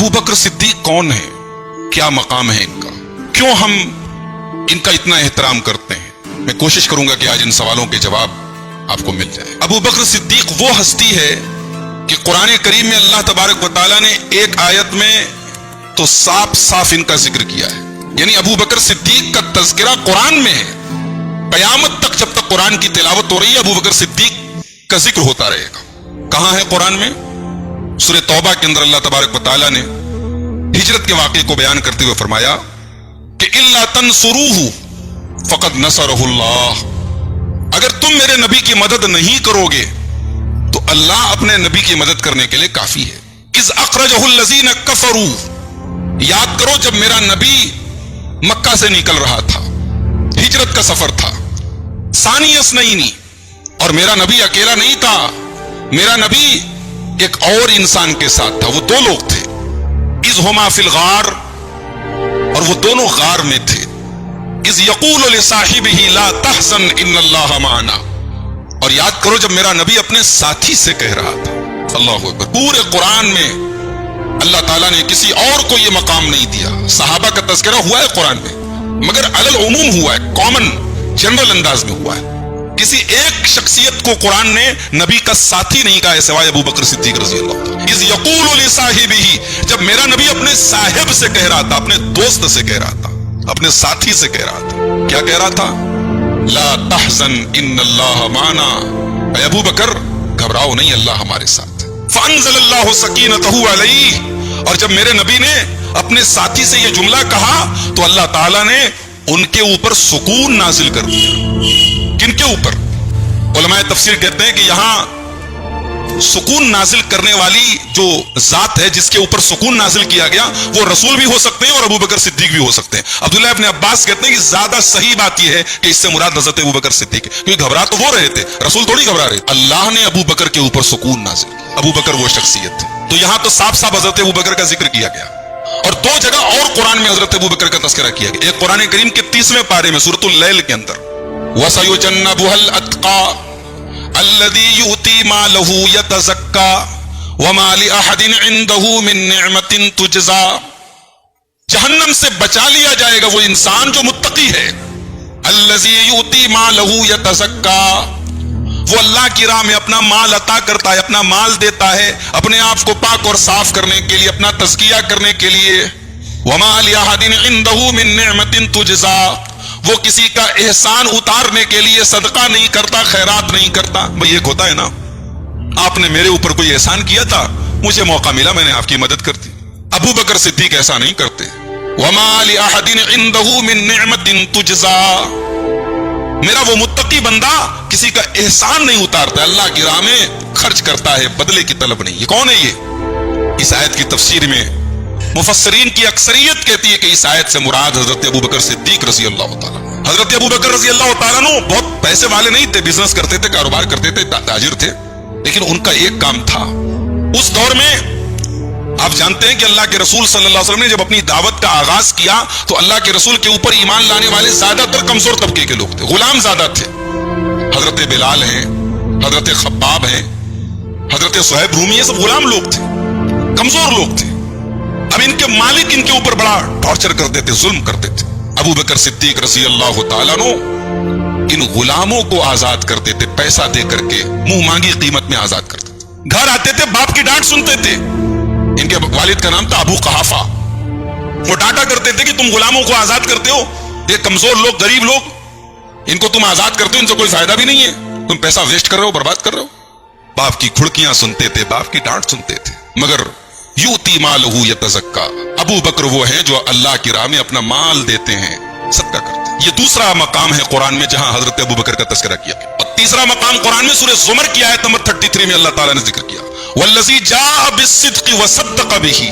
अबू बकर सिद्दीक कौन है, क्या मकाम है इनका, क्यों हम इनका इतना एहतराम करते हैं? मैं कोशिश करूंगा कि आज इन सवालों के जवाब आपको मिल जाए। अबू बकर सिद्दीक वो हस्ती है कि कुरान करीम में अल्लाह तबारक व तआला ने एक आयत में तो साफ साफ इनका जिक्र किया है। यानी अबू बकर सिद्दीक का तज़किरा कुरान में है। क़यामत तक जब तक कुरान की तिलावत हो रही है अबू बकर सिद्दीक का जिक्र होता रहेगा। कहां है कुरान में? सूरह तौबा के अंदर अल्लाह तबारक व तआला ने हिजरत के वाक़े को बयान करते हुए फरमाया कि इल्ला तंसुरूहु फ़क़द नसरहुल्लाह, अगर तुम मेरे नबी की मदद नहीं करोगे तो अल्लाह अपने नबी की मदद करने के लिए काफी है। इज़ अख़रजहुल लज़ीना कफ़रू, याद करो जब मेरा नबी मक्का से निकल रहा था, हिजरत का सफर था, सानी अस्नैनी, और मेरा नबी अकेला नहीं था, मेरा नबी एक और इंसान के साथ था। वो दो लोग थे, इज़ हुमा फिल गार, और वो दोनों गार में थे। इज़ यक़ूलु लिसाहिबिही ला तहज़न इन्नल्लाह माना, और याद करो जब मेरा नबी अपने साथी से कह रहा था। अल्लाहु अकबर। पूरे कुरान में अल्लाह ताला ने किसी और को यह मकाम नहीं दिया। सहाबा का तज़किरा हुआ है कुरान में, मगर अलल उमूम हुआ है, कॉमन जनरल अंदाज में हुआ है। किसी एक शख्सियत को कुरान ने नबी का साथी नहीं कहा है सिवाय अबू बकर सिद्दीक रज़ी अल्लाह ताला। इज़ यक़ूलु लिसाहिबिही, जब मेरा नबी अपने साहिब से कह रहा था, अपने दोस्त से कह रहा था, अपने साथी से कह रहा था, क्या कह रहा था? ला तहज़न इन्नल्लाह माना, ऐ अबू बकर घबराओ नहीं, अल्लाह हमारे साथ। फ़अंज़लल्लाहु सकीनतहु अलैहि, और जब मेरे नबी ने अपने साथी से यह जुमला कहा तो अल्लाह ताला ने उनके ऊपर सुकून नाजिल कर दिया। किनके ऊपर? उलमाए तफसीर कहते हैं कि यहां सुकून नाजिल करने वाली जो जात है जिसके ऊपर सुकून नाजिल किया गया वो रसूल भी हो सकते हैं और अबू बकर सिद्दीक भी हो सकते हैं। अब्दुल्लाह इब्न अब्बास कहते हैं कि ज्यादा सही बात यह है कि इससे मुराद हज़रत अबू बकर सिद्दीक है, क्योंकि घबरा तो वो रहे थे, रसूल थोड़ी घबरा रहे। अल्लाह ने अबू बकर के ऊपर सुकून नाजिल किया, अबू बकर वो शख्सियत है। तो यहां तो साफ साफ हज़रत अबू बकर का जिक्र किया गया, और दो जगह और कुरान में हज़रत अबू बकर का तज़किरा किया गया। एक कुरान करीम के 30वें पारे में सूरतुल लैल के अंदर, वसयुजन्नबुहुल अत्क़ा अल्लज़ी युती मालहु यतज़क्का वमा लिअहदिन इंदहु मिन निअमतिन तुजज़ा, जहन्नम से बचा लिया जाएगा वो इंसान जो मुत्तकी है। अल्लज़ी युती मालहु यतज़क्का, वो अल्लाह की राह में अपना माल अता करता है, अपना माल देता है अपने आप को पाक और साफ करने के लिए, अपना तज़किया करने के लिए। वमा लिअहदिन इंदहु मिन निअमतिन तुजज़ा, वो किसी का एहसान उतारने के लिए सदका नहीं करता, खैरात नहीं करता। भाई एक होता है ना, आपने मेरे ऊपर कोई एहसान किया था, मुझे मौका मिला, मैंने आपकी मदद कर दी। अबू बकर सिद्दीक ऐसा नहीं करते। वमा लिअहदिन इंदहु मिन निअमतिन तुजज़ा, मेरा वो मुत्तकी बंदा किसी का एहसान नहीं उतारता, अल्लाह की राह में खर्च करता है, बदले की तलब नहीं। ये कौन है ये? इस आयत की तफसीर में मुफस्सरीन की अक्सरियत कहती है कि इस आयत से मुराद हजरत अबू बकर सिद्दीक रज़ी अल्लाह ताला। हजरत अबू बकर रज़ी अल्लाह ताला नो बहुत पैसे वाले नहीं थे, बिजनेस करते थे, कारोबार करते थे, ताजिर थे, लेकिन उनका एक काम था। उस दौर में आप जानते हैं कि अल्लाह के रसूल सल्लल्लाहु अलैहि वसल्लम ने जब अपनी दावत का आगाज किया तो अल्लाह के रसूल के ऊपर ईमान लाने वाले ज्यादातर कमजोर तबके के लोग थे, गुलाम ज्यादा थे। हजरत बिलाल हैं, हजरत खब्बाब हैं, हजरत सुहैब रूमी, ये सब गुलाम लोग थे, कमजोर लोग थे। अब इनके मालिक इनके ऊपर बड़ा टॉर्चर करते थे, जुल्म करते थे। अबू बकर सिद्दीक रज़ी अल्लाह ताला अन्हु इन गुलामों को आजाद करते थे, पैसा दे करके, मुंह मांगी कीमत में आजाद करते थे। घर आते थे, बाप की डांट सुनते थे। इनके वालिद का नाम था अबू कहाफा। वो डांटा करते थे कि तुम गुलामों को आजाद करते हो, ये कमजोर लोग, गरीब लोग, इनको तुम आजाद करते हो, इनसे कोई फायदा भी नहीं है, तुम पैसा वेस्ट कर रहे हो, बर्बाद कर रहे हो। बाप की खुड़कियां सुनते थे, बाप की डांट सुनते थे। मगर यूती मालहु यतज़क्का, अबू बकर वो हैं जो अल्लाह की राह में अपना माल देते हैं, सदका करते हैं। ये दूसरा मकाम है कुरान में जहां हजरत अबू बकर का तज़किरा किया गया। और तीसरा मकाम कुरान में सूरह ज़ुमर की आयत नंबर 33 में अल्लाह ताला ने जिक्र किया, वल्लज़ी जाअ बिस्सिद्क़ि वसद्दक़ बिही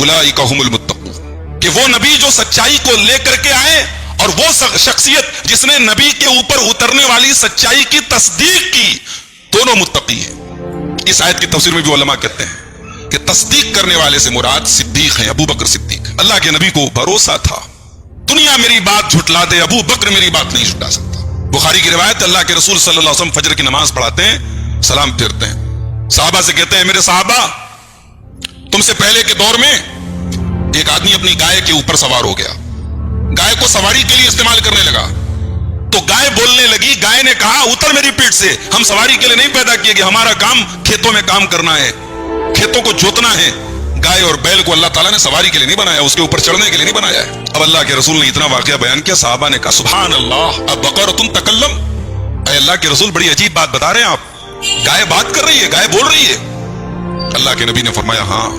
उलाइका हुमुल मुत्तक़ून, कि वो नबी जो सच्चाई को लेकर के आए और वो शख्सियत जिसने नबी के ऊपर उतरने वाली सच्चाई की तस्दीक की, दोनों मुत्तकी हैं। इस आयत की तफसीर में भी उलमा कहते हैं कि तस्दीक करने वाले से मुराद सिद्दीक है, अबू बकर सिद्दीक। अल्लाह के नबी को भरोसा था, दुनिया मेरी बात झुटला दे, अबू बकर मेरी बात नहीं झुटला सकता। बुखारी की रिवायत, अल्लाह के रसूल सल्लल्लाहु अलैहि वसल्लम फजर की नमाज पढ़ाते हैं, सलाम फेरते हैं, साहबा से कहते हैं, मेरे साहबा تم سے پہلے کے دور میں ایک آدمی اپنی گائے کے اوپر سوار ہو گیا, گائے کو سواری کے لیے استعمال کرنے لگا, تو گائے بولنے لگی, گائے نے کہا اتر میری پیٹھ سے, ہم سواری کے لیے نہیں پیدا کیے گئے, ہمارا کام کھیتوں میں کام کرنا ہے, کھیتوں کو جوتنا ہے. گائے اور بیل کو اللہ تعالیٰ نے سواری کے لیے نہیں بنایا, اس کے اوپر چڑھنے کے لیے نہیں بنایا ہے. اب اللہ کے رسول نے اتنا واقعہ بیان کیا, صحابہ نے کہا سبحان اللہ, اب بقرۃ تکلم, اے اللہ کے رسول بڑی عجیب بات بتا رہے ہیں آپ, گائے بات کر رہی ہے, گائے بول رہی ہے. اللہ کے نبی نے فرمایا ہاں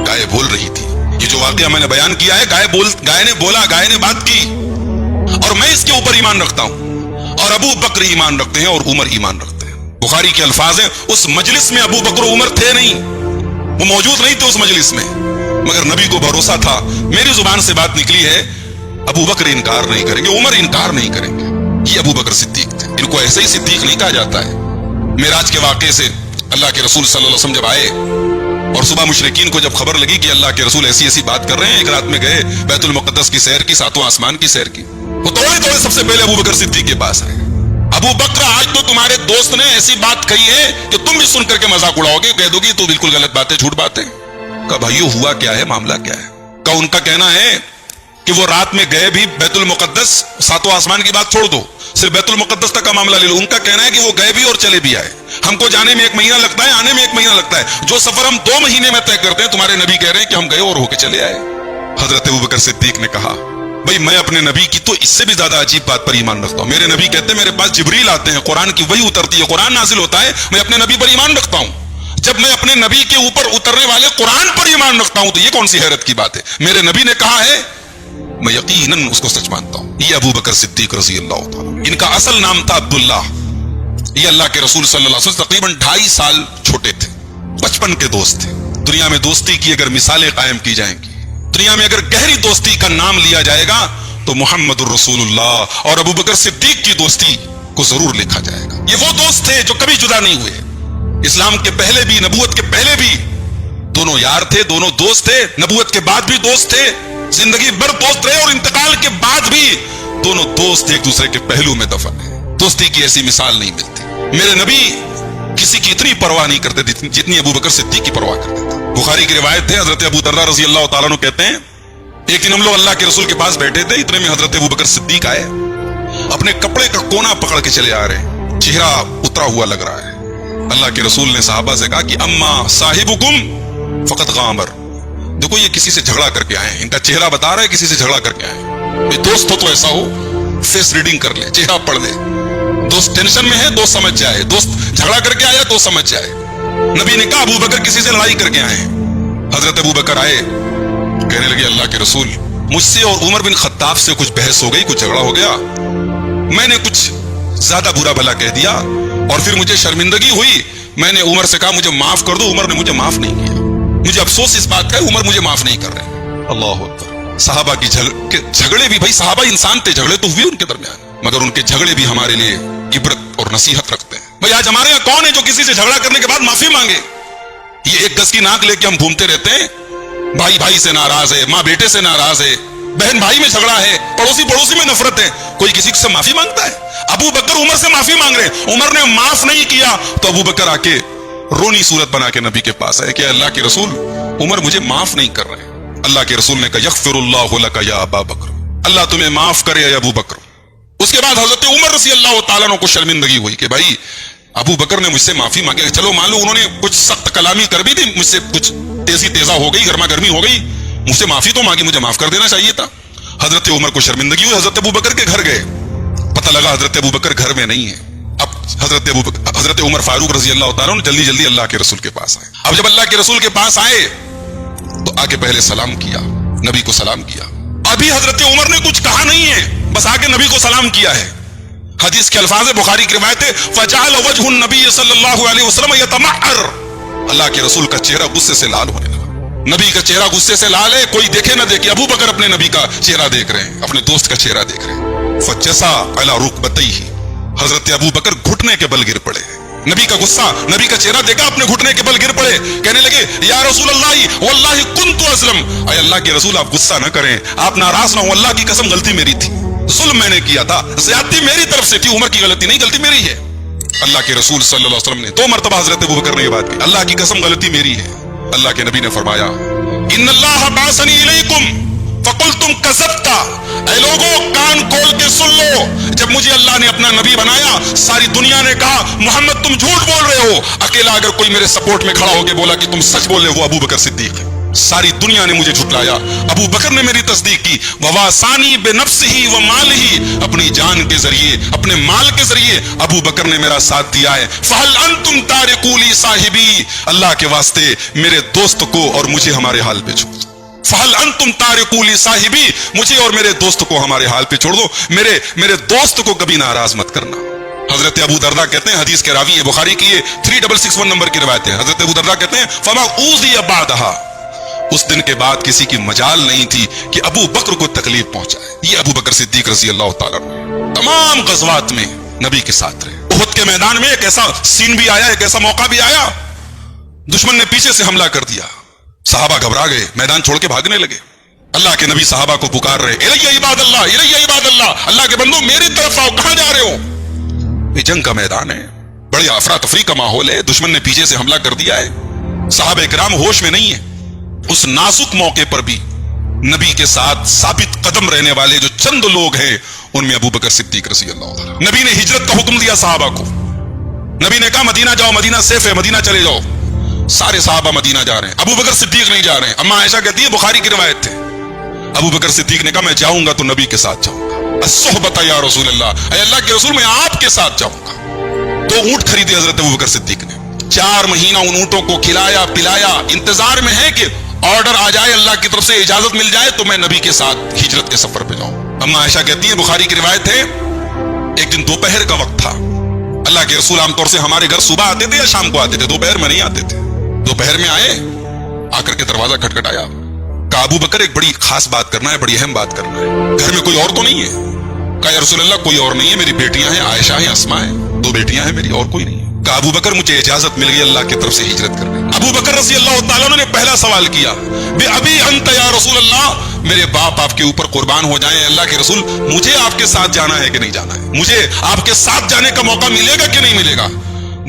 گائے بول رہی تھی, یہ جو واقعہ میں نے بیان کیا ہے گائے نے بولا, گائے نے بات کی, اور میں اس کے اوپر ایمان رکھتا ہوں, اور ابو بکر ایمان رکھتے ہیں اور عمر ایمان رکھتے ہیں. بخاری کے الفاظ ہیں, اس مجلس میں ابو بکر و عمر تھے نہیں, وہ موجود نہیں تھے اس مجلس میں, مگر نبی کو بھروسہ تھا, میری زبان سے بات نکلی ہے, ابو بکر انکار نہیں کریں گے, عمر انکار نہیں کریں گے. یہ ابو بکر صدیق تھے, ان کو ایسے ہی صدیق نہیں کہا جاتا ہے. معراج کے واقعے سے اللہ کے رسول صلی اللہ علیہ وسلم جب آئے اور صبح مشرکین کو جب خبر لگی کہ اللہ کے رسول ایسی ایسی بات کر رہے ہیں, ایک رات میں گئے بیت المقدس کی سیر کی, ساتواں آسمان کی سیر کی, وہ توڑے سب سے پہلے ابو بکر صدیق کے پاس آئے. ابو بکر آج تو تمہارے دوست نے ایسی بات کہی ہے کہ تم بھی سن کر کے مذاق اڑاؤ گے, کہہ دو گی تو بالکل غلط باتیں, جھوٹ باتیں. کہا بھائیو ہوا کیا ہے, معاملہ کیا ہے؟ کہا ان کا کہنا ہے کہ وہ رات میں گئے بھی بیت المقدس, ساتواں آسمان کی بات چھوڑ دو, صرف بیت المقدس تک کا معاملہ لے لو, ان کا کہنا ہے کہ وہ گئے بھی اور چلے بھی آئے, ہم کو جانے میں 1 مہینہ لگتا ہے, آنے میں 1 مہینہ لگتا ہے, جو سفر ہم 2 مہینے میں طے کرتے ہیں, تمہارے نبی کہہ رہے ہیں کہ ہم گئے اور ہو کے چلے آئے. حضرت ابوبکر صدیق نے کہا بھائی میں اپنے نبی کی تو اس سے بھی زیادہ عجیب بات پر ایمان رکھتا ہوں. میرے نبی کہتے ہیں میرے پاس جبریل آتے ہیں, قرآن کی وحی اترتی ہے, قرآن نازل ہوتا ہے, میں اپنے نبی پر ایمان رکھتا ہوں. جب میں اپنے نبی کے اوپر اترنے والے قرآن پر ایمان رکھتا ہوں تو یہ کون سی حیرت کی بات ہے؟ میرے نبی نے کہا ہے, میں یقیناً اس کو سچ مانتا ہوں. یہ ابو بکر صدیق رضی اللہ تعالیٰ, ان کا اصل نام تھا عبداللہ. یہ اللہ کے رسول صلی اللہ علیہ وسلم تقریباً 2.5 سال چھوٹے تھے, بچپن کے دوست تھے. دنیا میں دوستی کی اگر مثالیں قائم کی جائیں گی, دنیا میں اگر گہری دوستی کا نام لیا جائے گا تو محمد الرسول اللہ اور ابو بکر صدیق کی دوستی کو ضرور لکھا جائے گا. یہ وہ دوست تھے جو کبھی جدا نہیں ہوئے, اسلام کے پہلے بھی, نبوت کے پہلے بھی دونوں یار تھے, دونوں دوست تھے, نبوت کے بعد بھی دوست تھے, زندگی بھر دوست رہے, اور انتقال کے بعد بھی دونوں دوست ایک دوسرے کے پہلو میں دفن ہیں. دوستی کی ایسی مثال نہیں ملتی. میرے نبی کسی کی اتنی پرواہ نہیں کرتے جتنی ابو بکر صدیق کی پرواہ کرتے تھے. بخاری کی روایت ہے, حضرت ابو درداء رضی اللہ تعالیٰ عنہ کہتے ہیں ایک دن ہم لوگ اللہ کے رسول کے پاس بیٹھے تھے, اتنے میں حضرت ابو بکر صدیق آئے, اپنے کپڑے کا کونا پکڑ کے چلے آ رہے ہیں, چہرہ اترا ہوا لگ رہا ہے. اللہ کے رسول نے صحابہ سے کہا کہ اما صاحبکم فقط غامر, دیکھو یہ کسی سے جھگڑا کر کے آئے ہیں, ان کا چہرہ بتا رہا ہے کسی سے جھگڑا کر کے آئے ہیں. دوست ہو تو ایسا ہو فیس ریڈنگ کر لے, چہرہ پڑھ لے, دوست ٹینشن میں ہے دوست سمجھ جائے, دوست جھگڑا کر کے آیا دوست سمجھ جائے. نبی نے کہا ابو بکر کسی سے لڑائی کر کے آئے ہیں. حضرت ابو بکر آئے, کہنے لگے اللہ کے رسول مجھ سے اور عمر بن خطاب سے کچھ بحث ہو گئی, کچھ جھگڑا ہو گیا, میں نے کچھ زیادہ برا بھلا کہہ دیا اور پھر مجھے شرمندگی ہوئی, میں نے عمر سے کہا مجھے معاف کر دو, عمر نے مجھے معاف نہیں کیا, مجھے افسوس اس بات کا ہے عمر مجھے معاف نہیں کر رہے. اللہ اکبر. صحابہ کی جھگڑے بھی, بھائی صحابہ انسان تھے, جھگڑے تو ہوئے ان کے درمیان, مگر ان کے جھگڑے بھی ہمارے لیے عبرت اور نصیحت رکھتے ہیں. بھائی آج ہمارے یہاں کون ہے جو کسی سے جھگڑا کرنے کے بعد معافی مانگے؟ یہ 1 گز کی ناک لے کے ہم گھومتے رہتے ہیں, بھائی بھائی سے ناراض ہے, ماں بیٹے سے ناراض ہے, بہن بھائی میں جھگڑا ہے, پڑوسی میں نفرت ہے, کوئی کسی سے معافی مانگتا ہے؟ ابو بکر عمر سے معافی مانگ رہے ہیں, عمر نے معاف نہیں کیا تو ابو بکر آ کے رونی صورت بنا کے نبی کے پاس آئے کہ اللہ کے رسول عمر مجھے معاف نہیں کر رہے. اللہ کے رسول نے کہا یغفر اللہ لک یا ابا بکر, اللہ تمہیں معاف کرے یا ابو بکر. اس کے بعد حضرت عمر رضی اللہ تعالیٰ عنہ کو شرمندگی ہوئی کہ بھائی ابو بکر نے مجھ سے معافی مانگی, چلو مان لو انہوں نے کچھ سخت کلامی کر بھی دی, مجھ سے کچھ تیزا ہو گئی, گرما گرمی ہو گئی, مجھ سے معافی تو مانگی, مجھے معاف کر دینا چاہیے تھا. حضرت عمر کو شرمندگی ہوئی, حضرت ابو بکر کے گھر گئے, پتہ لگا حضرت ابو بکر گھر میں نہیں ہے. اب حضرت عمر فاروق رضی اللہ تعالیٰ جلدی اللہ کے رسول کے پاس آئے. اب جب اللہ کے رسول کے پاس آئے تو آگے پہلے سلام کیا, نبی کو سلام کیا. ابھی حضرت عمر نے کچھ کہا نہیں ہے, بس آگے نبی کو سلام کیا ہے. حدیث کے الفاظ بخاری کی روایت ہے فجعل وجه النبی صلی اللہ علیہ وسلم یتمعر, اللہ کے رسول کا چہرہ غصے سے لال ہونے لگا. نبی کا چہرہ غصے سے لال ہے, کوئی دیکھے نہ دیکھے, ابو بکر اپنے نبی کا چہرہ دیکھ رہے ہیں, اپنے دوست کا چہرہ دیکھ رہے ہیں. فجسا علی رکبتیہ, حضرت ابو بکر گھٹنے کے بل گر پڑے. نبی کا غصہ, نبی کا چہرہ دیکھا, اپنے گھٹنے کے بل گر پڑے, کہنے لگے یا رسول اللہ واللہ کنت اسلم, اے اللہ کے رسول آپ غصہ نہ کریں, آپ ناراض نہ ہوں, اللہ کی قسم غلطی میری تھی, ظلم میں نے کیا تھا, زیادتی میری طرف سے تھی, عمر کی غلطی نہیں, غلطی میری ہے. اللہ کے رسول صلی اللہ علیہ وسلم نے 2 مرتبہ حضرت ابو بکر نے یہ بات کی, اللہ کی قسم غلطی میری ہے. अल्लाह के नबी ने फरमाया, इन्नल्लाह बासनी इलैकुम फकुल्तुम कज़ब्ता। ऐ लोगों, कान खोल के सुन लो, जब मुझे अल्लाह ने अपना नबी बनाया, सारी दुनिया ने कहा मोहम्मद तुम झूठ बोल रहे हो। अकेला अगर कोई मेरे सपोर्ट में खड़ा होकर बोला कि तुम सच बोल रहे हो, वो अबू बकर सिद्दीक है। सारी दुनिया ने मुझे झुटलाया, अबू बकर ने मेरी तस्दीक की। ववासानी बेनफ्सिही व मालिही, अपनी जान के जरिए, अपने माल के जरिए अबू बकर ने मेरा साथ दिया है। फहल अंतुम तारिकूली साहिबी, अल्लाह के वास्ते मेरे दोस्त को और मुझे हमारे हाल पे छोड़ दो। फहल अंतुम तारिकूली साहिबी, मुझे और मेरे दोस्त को हमारे हाल पे छोड़ दो, मेरे दोस्त को कभी नाराज मत करना। हजरत अबू दर्दा कहते हैं, हदीस के रावी है, बुखारी की ये 3661 नंबर की रिवायत है। हजरत अबू दर्दा कहते हैं, फमा ऊज़िया बादहा, उस दिन के बाद किसी की मजाल नहीं थी कि अबू बकर को तकलीफ पहुंचाए। ये अबू बकर सिद्दीक रज़ी अल्लाह ताला अन्हु तमाम गज़वात में नबी के साथ रहे। उहद के मैदान में एक ऐसा सीन भी आया, एक ऐसा मौका भी आया, दुश्मन ने पीछे से हमला कर दिया, सहाबा घबरा गए, मैदान छोड़ के भागने लगे। अल्लाह के नबी सहाबा को पुकार रहे, इलैया इबादल्लाह, इलैया इबादल्लाह, अल्लाह के बंदो मेरी तरफ आओ, कहां जा रहे हो? ये जंग का मैदान है, बड़ी अफरा तफरी का माहौल है, दुश्मन ने पीछे से हमला कर दिया है, सहाबा किराम होश में नहीं है। उस नाजुक मौके पर भी नबी के साथ साबित कदम रहने वाले जो चंद लोग हैं, उनमें अबू बकर सिद्दीक रज़ी अल्लाह ताला। नबी ने हिजरत का हुक्म दिया सहाबा को, नबी ने कहा मदीना जाओ, मदीना सेफ है, मदीना चले जाओ। सारे सहाबा मदीना जा रहे हैं, अबू बकर सिद्दीक नहीं जा रहे हैं। अम्मा आयशा कहती है, बुखारी की रिवायत है, अबू बकर सिद्दीक ने कहा मैं जाऊंगा तो नबी के साथ जाऊंगा। अस्सुहबत या रसूल अल्लाह, ऐ अल्लाह के रसूल मैं आपके साथ जाऊंगा। 2 ऊंट खरीदे हजरत अबू बकर सिद्दीक ने, 4 महीना उन ऊंटों को खिलाया पिलाया, इंतजार में है कि ऑर्डर आ जाए, अल्लाह की तरफ से इजाजत मिल जाए तो मैं नबी के साथ हिजरत के सफर पे जाऊं। अम्मा आयशा कहती है, बुखारी की रिवायत है, एक दिन दोपहर का वक्त था। अल्लाह के रसूल आमतौर से हमारे घर सुबह आते थे या शाम को आते थे, दोपहर में नहीं आते थे। दोपहर में आए, आकर के दरवाजा खटखटाया, कहा अबू बकर एक बड़ी खास बात करना है, बड़ी अहम बात करना है, घर में कोई और तो नहीं है? कहा या रसूल अल्लाह कोई और नहीं है, मेरी बेटियां हैं, आयशा है, अस्मा है, 2 बेटियां हैं मेरी, और कोई नहीं है। कहा अबू बकर मुझे इजाजत मिल गई अल्लाह की तरफ से हिजरत करने। अबू बकर रज़ी अल्लाह ताला ने पहला सवाल किया, बे अभी अंत या रसूल अल्लाह, मेरे बाप आपके ऊपर कुर्बान हो जाएं अल्लाह के रसूल, मुझे आपके साथ जाना है कि नहीं जाना है, मुझे आपके साथ जाने का मौका मिलेगा कि नहीं मिलेगा?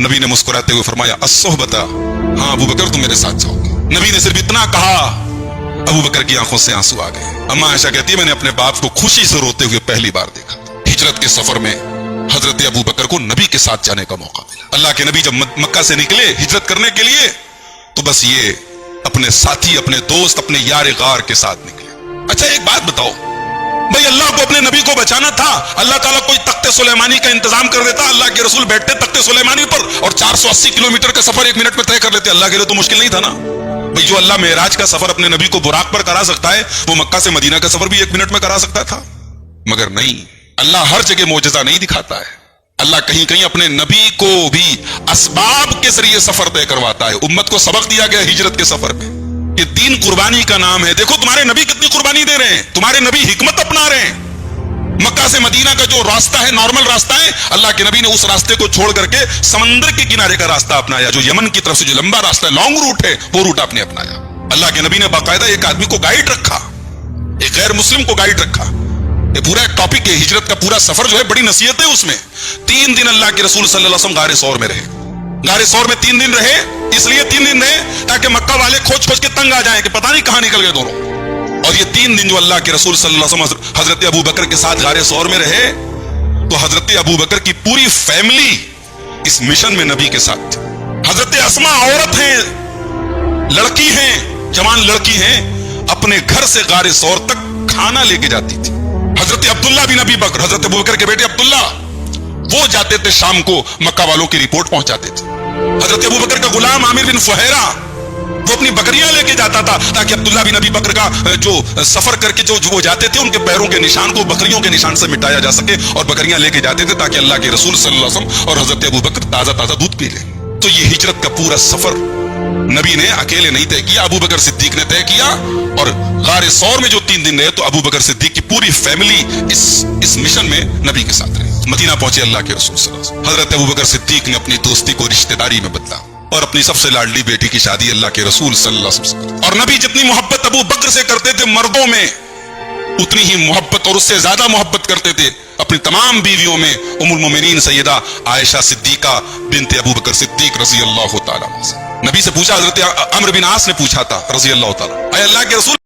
नबी ने मुस्कुराते हुए फरमाया, अस्सुहबता, हाँ अबू बकर तुम मेरे साथ जाओगे। नबी ने सिर्फ इतना कहा, अबू बकर की आंखों से आंसू आ गए। अम्मा आयशा कहती है, मैंने अपने बाप को खुशी से रोते हुए पहली बार देखा। हिजरत के सफर में हजरत अबू बकर को नबी के साथ जाने का मौका मिला। अल्लाह के नबी जब मक्का से निकले हिजरत करने के लिए, तो बस ये अपने साथी, अपने दोस्त, अपने यार गार के साथ निकले। अच्छा एक बात बताओ भाई, अल्लाह को अपने नबी को बचाना था, अल्लाह ताला कोई तख्ते सुलेमानी का इंतजाम कर देता, अल्लाह के रसूल बैठते तख्ते सुलेमानी पर और 480 किलोमीटर का सफर 1 मिनट में तय कर लेते। अल्लाह के लिए तो मुश्किल नहीं था ना भाई। जो अल्लाह मेराज का सफर अपने नबी को बुराक पर करा सकता है, वो मक्का से मदीना का सफर भी 1 मिनट में करा सकता था। मगर नहीं, अल्लाह हर जगह मौजज़ा नहीं दिखाता है। अल्लाह कहीं कहीं अपने नबी को भी असबाब के जरिए सफर तय करवाता है। उम्मत को सबक दिया गया हिजरत के सफर में, ये दीन कुर्बानी का नाम है। देखो तुम्हारे नबी कितनी कुर्बानी दे रहे हैं, तुम्हारे नबी हिकमत अपना रहे हैं। मक्का से मदीना का जो रास्ता है, नॉर्मल रास्ता है, अल्लाह के नबी ने उस रास्ते को छोड़ करके समंदर के किनारे का रास्ता अपनाया। जो यमन की तरफ से जो लंबा रास्ता है, लॉन्ग रूट है, वो रूट आपने अपनाया। अल्लाह के नबी ने बाकायदा एक आदमी को गाइड रखा, एक गैर मुस्लिम को गाइड रखा। ये पूरा एक टॉपिक है, हिजरत का पूरा सफर जो है, बड़ी नसीहत है उसमें। 3 दिन अल्लाह के रसूल सल्लल्लाहु अलैहि वसल्लम गारे सौर में रहे। गारे सौर में 3 दिन रहे, इसलिए 3 दिन रहे ताकि मक्का वाले खोज खोज के तंग आ जाएं कि पता नहीं कहां निकल गए दोनों। और ये 3 दिन जो अल्लाह के रसूल सल्लल्लाहु अलैहि वसल्लम हजरत अबू बकर के साथ गारे सौर में रहे, तो हजरत अबू बकर की पूरी फैमिली इस मिशन में नबी के साथ थी। हजरत अस्मा औरत हैं, लड़की हैं, जवान लड़की हैं, अपने घर से गारे सौर तक खाना लेके जाती थी। हजरत अब्दुल्ला बिन अबी बकर, हजरत अबू बकर के बेटे अब्दुल्ला, वो जाते थे शाम को मक्का वालों की रिपोर्ट पहुंचाते थे। हजरत अबू बकर का गुलाम आमिर बिन फुहैरा, वो अपनी बकरियां लेके जाता था ताकि अब्दुल्ला बिन अबी बकर का जो सफर करके जो वो जाते थे, उनके पैरों के निशान को बकरियों के निशान से मिटाया जा सके, और बकरियां लेके जाते थे ताकि अल्लाह के रसूल सल्लल्लाहु अलैहि वसल्लम और हजरत अबू बकर ताजा ताजा दूध पी ले। तो ये हिजरत का पूरा सफर नबी ने अकेले नहीं तय किया, अबू बकर सिद्दीक ने तय किया। और गारे सौर में जो 3 दिन रहे, तो अबू बकर सिद्दीक की पूरी फैमिली इस मिशन में नबी के साथ रही। मदीना पहुंचे अल्लाह के रसूल सल्लल्लाहु अलैहि वसल्लम। हजरत अबू बकर सिद्दीक ने अपनी दोस्ती को रिश्तेदारी में बदला और अपनी सबसे लाडली बेटी की शादी अल्लाह के रसूल सल्लल्लाहु अलैहि वसल्लम। और नबी जितनी मोहब्बत अबू बकर से करते थे मर्दों में, उतनी ही मोहब्बत और उससे ज्यादा मोहब्बत करते थे अपनी तमाम बीवियों में उम्मुल मोमिनीन सैयदा आयशा सिद्दीका बिनते अबू बकर सिद्दीक रज़ी अल्लाह तआला अन्हा। नबी से पूछा, हजरत अम्र बिन आस ने पूछा था रजी अल्लाह ताला, अल्लाह के रसूल